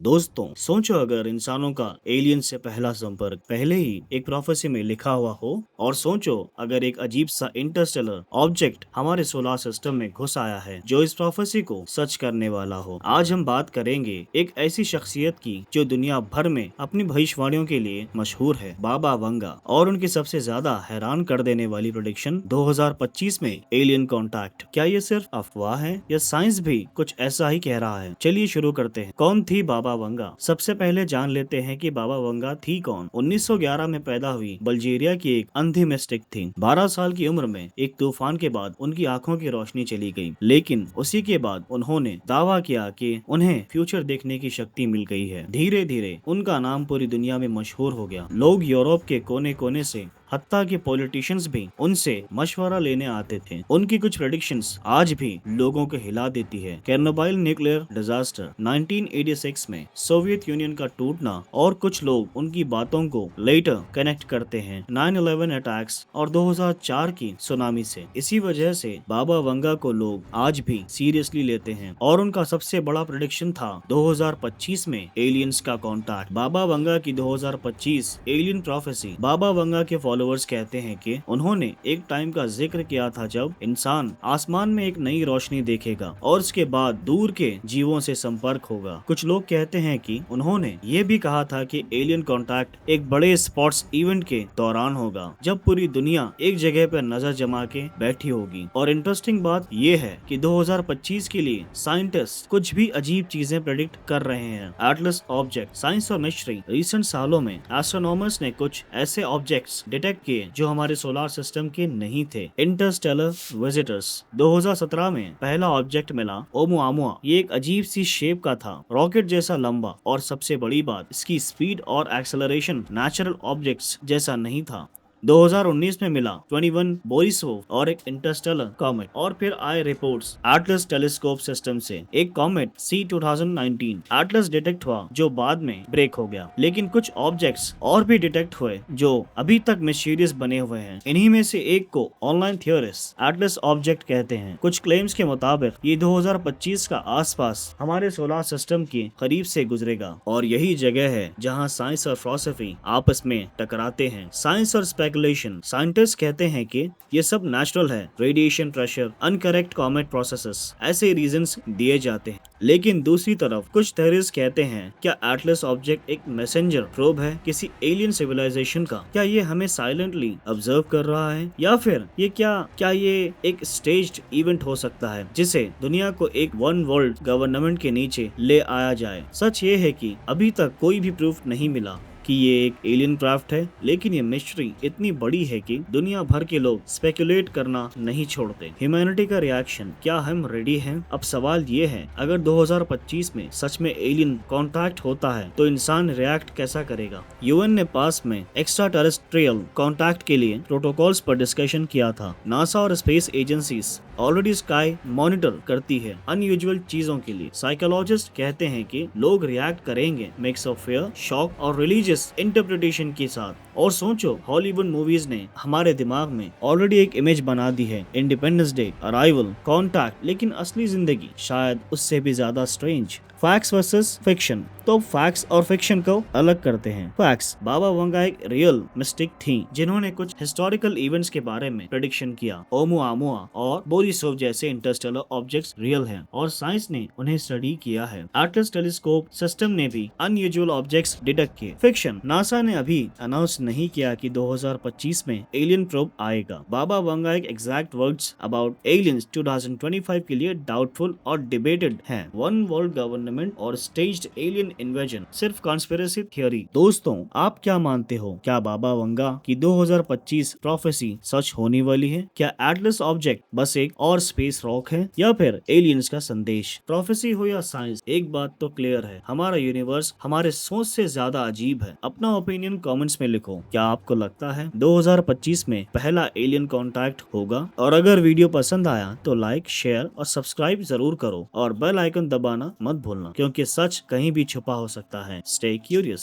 दोस्तों, सोचो अगर इंसानों का एलियन से पहला संपर्क पहले ही एक प्रोफेसी में लिखा हुआ हो। और सोचो अगर एक अजीब सा इंटरस्टेलर ऑब्जेक्ट हमारे सोलर सिस्टम में घुस आया है जो इस प्रोफेसी को सच करने वाला हो। आज हम बात करेंगे एक ऐसी शख्सियत की जो दुनिया भर में अपनी भविष्यवाणियों के लिए मशहूर है, बाबा वंगा, और उनकी सबसे ज्यादा हैरान कर देने वाली प्रेडिक्शन 2025 में एलियन कॉन्टैक्ट। क्या ये सिर्फ अफवाह है या साइंस भी कुछ ऐसा ही कह रहा है? चलिए शुरू करते हैं। कौन थी बाबा वंगा? सबसे पहले जान लेते हैं कि बाबा वंगा थी कौन। 1911 में पैदा हुई बल्गेरिया की एक अंधी मिस्टिक थी। 12 साल की उम्र में एक तूफान के बाद उनकी आंखों की रोशनी चली गई, लेकिन उसी के बाद उन्होंने दावा किया कि उन्हें फ्यूचर देखने की शक्ति मिल गई है। धीरे धीरे उनका नाम पूरी दुनिया में मशहूर हो गया। लोग यूरोप के कोने कोने से, हत्ता के पॉलिटिशियंस भी उनसे मशवरा लेने आते थे। उनकी कुछ प्रेडिक्शंस आज भी लोगों को हिला देती है। चेरनोबिल न्यूक्लियर डिजास्टर, 1986 में सोवियत यूनियन का टूटना, और कुछ लोग उनकी बातों को लेटर कनेक्ट करते हैं 9/11 अटैक्स और 2004 की सुनामी से। इसी वजह से बाबा वंगा को लोग आज भी सीरियसली लेते हैं, और उनका सबसे बड़ा प्रेडिक्शन था 2025 में एलियंस का कॉन्टैक्ट। बाबा वंगा की 2025 एलियन प्रोफेसी। बाबा वंगा के फॉलोअर्स कहते हैं कि उन्होंने एक टाइम का जिक्र किया था जब इंसान आसमान में एक नई रोशनी देखेगा और उसके बाद दूर के जीवों से संपर्क होगा। कुछ लोग कहते हैं कि उन्होंने ये भी कहा था कि एलियन कॉन्टैक्ट एक बड़े स्पोर्ट्स इवेंट के दौरान होगा, जब पूरी दुनिया एक जगह पर नजर जमा के बैठी होगी। और इंटरेस्टिंग बात ये है कि 2025 के लिए साइंटिस्ट कुछ भी अजीब चीजें प्रेडिक्ट कर रहे हैं। एटलस ऑब्जेक्ट, साइंस और मिस्ट्री। रिसेंट सालों में एस्ट्रोनॉमर्स ने कुछ ऐसे ऑब्जेक्ट्स डिटेक्ट किए जो हमारे सोलर सिस्टम के नहीं थे। इंटरस्टेलर विजिटर्स, 2017 में पहला ऑब्जेक्ट मिला, ओमुआमुआ। ये एक अजीब सी शेप का था, रॉकेट जैसा लंबा, और सबसे बड़ी बात, इसकी स्पीड और एक्सेलरेशन नेचुरल ऑब्जेक्ट्स जैसा नहीं था। 2019 में मिला 21 बोरिसोव और एक इंटरस्टेलर कॉमेट। और फिर आए रिपोर्ट्स एटलस टेलीस्कोप सिस्टम से एक कॉमेट C 2019 एटलस डिटेक्ट हुआ जो बाद में ब्रेक हो गया। लेकिन कुछ ऑब्जेक्ट्स और भी डिटेक्ट हुए जो अभी तक मिस्टीरियस बने हुए हैं। इन्हीं में से एक को ऑनलाइन थियोरिस्ट एटलस ऑब्जेक्ट कहते हैं। कुछ क्लेम्स के मुताबिक ये 2025 का आसपास हमारे सोलर सिस्टम के करीब से गुजरेगा, और यही जगह है जहाँ साइंस और फिलॉसफी आपस में टकराते हैं। साइंस और साइंटिस्ट कहते हैं कि ये सब नेचुरल है, radiation, pressure, incorrect comet processes, ऐसे रीजंस दिए जाते हैं। लेकिन दूसरी तरफ कुछ थ्योरीज कहते हैं, क्या एटलस ऑब्जेक्ट एक मैसेंजर प्रोब है किसी एलियन सिविलाइजेशन का? क्या ये हमें साइलेंटली ऑब्जर्व कर रहा है, या फिर ये क्या ये एक स्टेज्ड इवेंट हो सकता है जिसे दुनिया को एक वन वर्ल्ड गवर्नमेंट के नीचे ले आया जाए? सच ये है कि अभी तक कोई भी प्रूफ नहीं मिला कि ये एक एलियन क्राफ्ट है, लेकिन ये मिस्ट्री इतनी बड़ी है कि दुनिया भर के लोग स्पेकुलेट करना नहीं छोड़ते। ह्यूमैनिटी का रिएक्शन, क्या हम रेडी हैं? अब सवाल ये है, अगर 2025 में सच में एलियन कांटेक्ट होता है तो इंसान रिएक्ट कैसा करेगा? यूएन ने पास में एक्स्ट्रा टेरेस्ट्रियल कांटेक्ट के लिए प्रोटोकॉल्स पर डिस्कशन किया था। नासा और space agencies already sky monitor करती है अनयूजुअल चीजों के लिए। साइकोलॉजिस्ट कहते हैं कि लोग रिएक्ट करेंगे मिक्स ऑफ फियर, शॉक और रिलीजियस इंटरप्रिटेशन के साथ। और सोचो, हॉलीवुड मूवीज ने हमारे दिमाग में ऑलरेडी एक इमेज बना दी है, इंडिपेंडेंस डे, अराइवल, कॉन्टैक्ट, लेकिन असली जिंदगी शायद उससे भी ज्यादा स्ट्रेंज। Facts versus fiction. तो फैक्ट्स और फिक्शन को अलग करते हैं। फैक्ट्स, बाबा वंगा एक रियल मिस्टिक थी जिन्होंने कुछ हिस्टोरिकल इवेंट्स के बारे में प्रेडिक्शन किया। ओमुआमुआ और बोरिसोव जैसे इंटरस्टेलर ऑब्जेक्ट्स रियल हैं और साइंस ने उन्हें स्टडी किया है। एटलस टेलीस्कोप सिस्टम ने भी अनयूजुअल ऑब्जेक्ट्स डिटेक्ट किए। फिक्शन, नासा ने अभी अनाउंस नहीं किया कि 2025 में एलियन प्रोब आएगा। बाबा वंगा एक एग्जैक्ट वर्ड्स अबाउट एलियंस 2025 के लिए डाउटफुल और डिबेटेड हैं। वन वर्ल्ड गवर्नमेंट और स्टेज्ड एलियन इन्वेजन सिर्फ कॉन्स्पिरेसी थियोरी। दोस्तों, आप क्या मानते हो? क्या बाबा वंगा की 2025 प्रोफेसी सच होने वाली है? क्या एटलस ऑब्जेक्ट बस एक और स्पेस रॉक है, या फिर एलियंस का संदेश? प्रोफेसी हो या साइंस, एक बात तो क्लियर है, हमारा यूनिवर्स हमारे सोच से ज्यादा अजीब है। अपना ओपिनियन कमेंट्स में लिखो। क्या आपको लगता है 2025 में पहला एलियन कांटेक्ट होगा? और अगर वीडियो पसंद आया तो लाइक, शेयर और सब्सक्राइब जरूर करो, और बेल आइकन दबाना मत भूलना, क्योंकि सच कहीं भी छुपा हो सकता है। Stay curious.